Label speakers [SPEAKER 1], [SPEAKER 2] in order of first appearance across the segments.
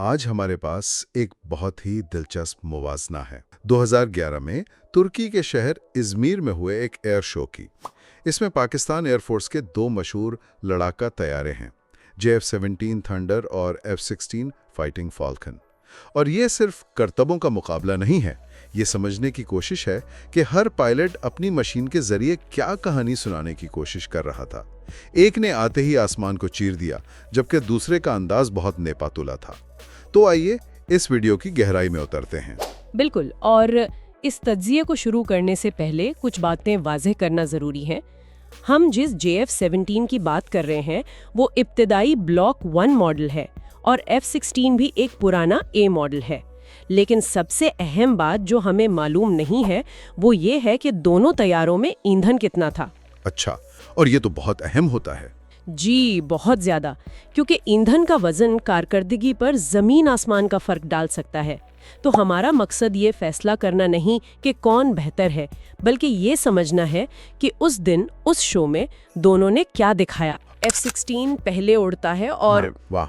[SPEAKER 1] آج ہمارے پاس ایک بہت ہی دلچسپ موازنہ ہے 2011 میں ترکی کے شہر ازمیر میں ہوئے ایک ایئر شو کی۔ اس میں پاکستان ایئر فورس کے دو مشہور لڑاکا طیارے ہیں، JF-17 تھنڈر اور F-16 فائٹنگ فالکن۔ اور یہ صرف کرتبوں کا مقابلہ نہیں ہے، یہ سمجھنے کی کوشش ہے کہ ہر پائلٹ اپنی مشین کے ذریعے کیا کہانی سنانے کی کوشش کر رہا تھا۔ ایک نے آتے ہی آسمان کو چیر دیا، جبکہ دوسرے کا انداز بہت نیپا تلا تھا۔ تو آئیے اس ویڈیو کی گہرائی میں اترتے ہیں۔
[SPEAKER 2] بالکل، اور اس تجزیے کو شروع کرنے سے پہلے کچھ باتیں واضح کرنا ضروری ہے۔ ہم جس JF-17 کی بات کر رہے ہیں وہ ابتدائی بلاک 1 ماڈل ہے، اور F-16 بھی ایک پرانا A ماڈل ہے۔ لیکن سب سے اہم بات جو ہمیں معلوم نہیں ہے وہ یہ ہے کہ دونوں طیاروں میں ایندھن کتنا تھا۔
[SPEAKER 1] اچھا، اور یہ تو بہت اہم ہوتا ہے۔
[SPEAKER 2] جی، بہت زیادہ، کیونکہ ایندھن کا وزن کارکردگی پر زمین آسمان کا فرق ڈال سکتا ہے۔ تو ہمارا مقصد یہ فیصلہ کرنا نہیں کہ کون بہتر ہے، بلکہ یہ سمجھنا ہے کہ اس دن اس شو میں دونوں نے کیا دکھایا۔ F-16 پہلے اڑتا ہے اور
[SPEAKER 1] واہ،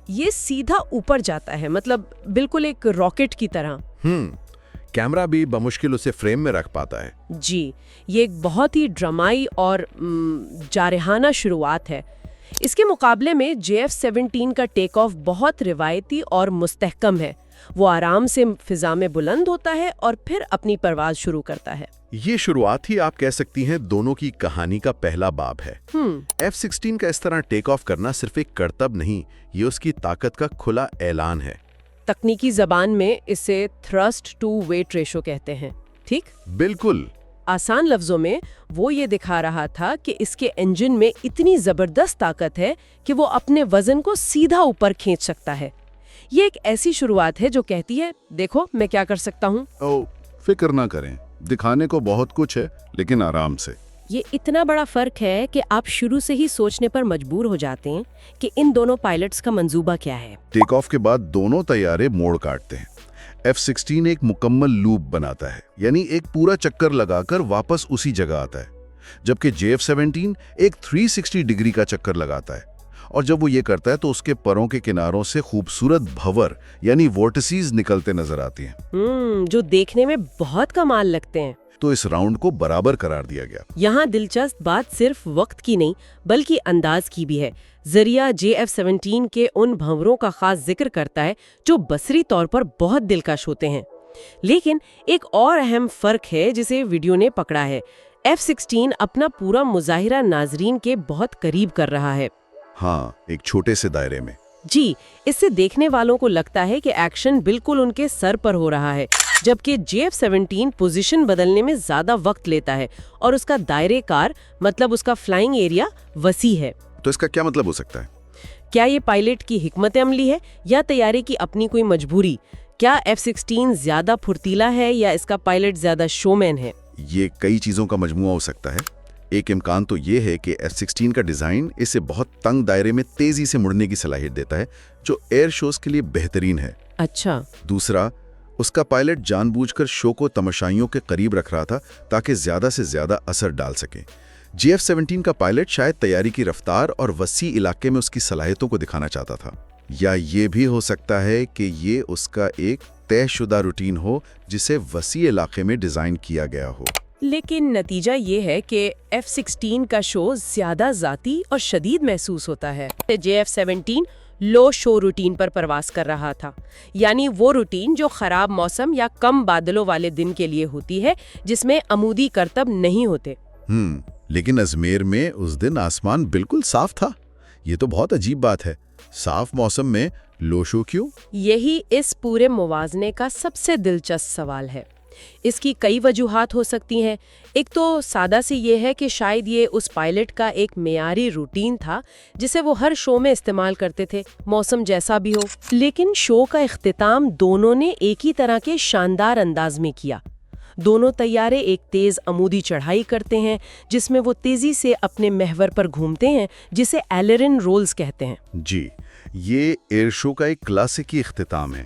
[SPEAKER 2] یہ سیدھا اوپر جاتا ہے، مطلب بالکل ایک راکٹ کی طرح۔
[SPEAKER 1] کیمرہ بھی بمشکل اسے فریم میں رکھ پاتا ہے۔
[SPEAKER 2] جی، یہ ایک بہت ہی ڈرامائی اور جارحانہ شروعات ہے۔ اس کے مقابلے میں JF-17 کا ٹیک آف بہت روایتی اور مستحکم ہے۔ وہ آرام سے فضا میں بلند ہوتا ہے اور پھر اپنی پرواز شروع کرتا ہے۔
[SPEAKER 1] یہ شروعات ہی آپ کہہ سکتی ہیں دونوں کی کہانی کا پہلا باب ہے۔ F-16 کا اس طرح ٹیک آف کرنا صرف ایک کرتب نہیں، یہ اس کی طاقت کا کھلا اعلان ہے۔
[SPEAKER 2] تکنیکی زبان میں اسے تھرسٹ ٹو ویٹ ریشو کہتے ہیں، ٹھیک؟
[SPEAKER 1] بالکل۔
[SPEAKER 2] آسان لفظوں میں وہ یہ دکھا رہا تھا کہ اس کے انجن میں اتنی زبردست طاقت ہے کہ وہ اپنے وزن کو سیدھا اوپر کھینچ سکتا ہے۔ یہ ایک ایسی شروعات ہے جو کہتی ہے، دیکھو میں کیا کر سکتا ہوں۔
[SPEAKER 1] فکر نہ کریں، دکھانے کو بہت کچھ ہے، لیکن آرام سے۔
[SPEAKER 2] یہ اتنا بڑا فرق ہے کہ آپ شروع سے ہی سوچنے پر مجبور ہو جاتے ہیں کہ ان دونوں پائلٹس کا منصوبہ کیا ہے۔
[SPEAKER 1] ٹیک آف کے بعد دونوں طیارے موڑ کاٹتے ہیں۔ F-16 ایک مکمل لوپ بناتا ہے، یعنی ایک پورا چکر لگا کر واپس اسی جگہ آتا ہے، جبکہ JF-17 ایک 360 ڈگری کا چکر لگاتا ہے۔ اور جب وہ یہ کرتا ہے تو اس کے پروں کے کناروں سے خوبصورت بھور یعنی وورٹسیز نکلتے نظر آتی ہیں،
[SPEAKER 2] جو دیکھنے میں بہت کمال لگتے ہیں۔
[SPEAKER 1] تو اس راؤنڈ کو برابر قرار دیا گیا۔
[SPEAKER 2] یہاں دلچسپ بات صرف وقت کی نہیں بلکہ انداز کی بھی ہے۔ ذریعہ JF-17 کے ان بھنوروں کا خاص ذکر کرتا ہے جو بصری طور پر بہت دلکش ہوتے ہیں۔ لیکن ایک اور اہم فرق ہے جسے ویڈیو نے پکڑا ہے۔ F-16 اپنا پورا مظاہرہ ناظرین کے بہت قریب کر رہا ہے۔
[SPEAKER 1] ہاں، ایک چھوٹے سے دائرے میں۔
[SPEAKER 2] جی، اس سے دیکھنے والوں کو لگتا ہے کہ ایکشن بالکل ان کے سر پر ہو رہا ہے، جبکہ JF-17 پوزیشن بدلنے میں زیادہ وقت لیتا ہے اور اس کا دائرے کار مطلب اس کا فلائنگ ایریا وسیع ہے۔
[SPEAKER 1] تو اس کا کیا مطلب ہو سکتا ہے؟
[SPEAKER 2] کیا یہ پائلٹ کی حکمت عملی ہے یا طیارے کی اپنی کوئی مجبوری؟ کیا F-16 زیادہ پھرتیلا ہے یا اس کا پائلٹ زیادہ شومین ہے؟
[SPEAKER 1] یہ کئی چیزوں کا مجموعہ ہو سکتا ہے۔ ایک امکان تو یہ ہے کہ F-16 کا ڈیزائن اسے بہت تنگ دائرے میں تیزی سے مڑنے کی صلاحیت دیتا ہے، جو ایئر شوز کے لیے بہترین ہے۔
[SPEAKER 2] اچھا۔
[SPEAKER 1] دوسرا، اس کا پائلٹ جان بوجھ کر شو کو تماشائیوں کے قریب رکھ رہا تھا تاکہ زیادہ سے زیادہ اثر ڈال سکے۔ JF-17 کا پائلٹ شاید تیاری کی رفتار اور وسیع علاقے میں اس کی صلاحیتوں کو دکھانا چاہتا تھا، یا یہ بھی ہو سکتا ہے کہ یہ اس کا ایک طے شدہ روٹین ہو جسے وسیع علاقے میں ڈیزائن کیا گیا ہو۔
[SPEAKER 2] لیکن نتیجہ یہ ہے کہ F-16 کا شو زیادہ ذاتی اور شدید محسوس ہوتا ہے۔ JF-17 لو شو روٹین پر پرواز کر رہا تھا، یعنی وہ روٹین جو خراب موسم یا کم بادلوں والے دن کے لیے ہوتی ہے، جس میں عمودی کرتب نہیں ہوتے۔
[SPEAKER 1] لیکن ازمیر میں اس دن آسمان بالکل صاف تھا۔ یہ تو بہت عجیب بات ہے، صاف موسم میں لو شو کیوں؟
[SPEAKER 2] یہی اس پورے موازنے کا سب سے دلچسپ سوال ہے۔ اس کی کئی وجوہات ہو سکتی ہیں۔ ایک تو سادہ سی یہ ہے کہ شاید یہ اس پائلٹ کا ایک معیاری روٹین تھا جسے وہ ہر شو میں استعمال کرتے تھے، موسم جیسا بھی ہو۔ لیکن شو کا اختتام دونوں نے ایک ہی طرح کے شاندار انداز میں کیا۔ دونوں طیارے ایک تیز عمودی چڑھائی کرتے ہیں جس میں وہ تیزی سے اپنے محور پر گھومتے ہیں، جسے ایلرن رولز کہتے ہیں۔
[SPEAKER 1] جی، یہ ایئر شو کا ایک کلاسیکی اختتام ہے۔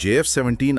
[SPEAKER 1] JF-17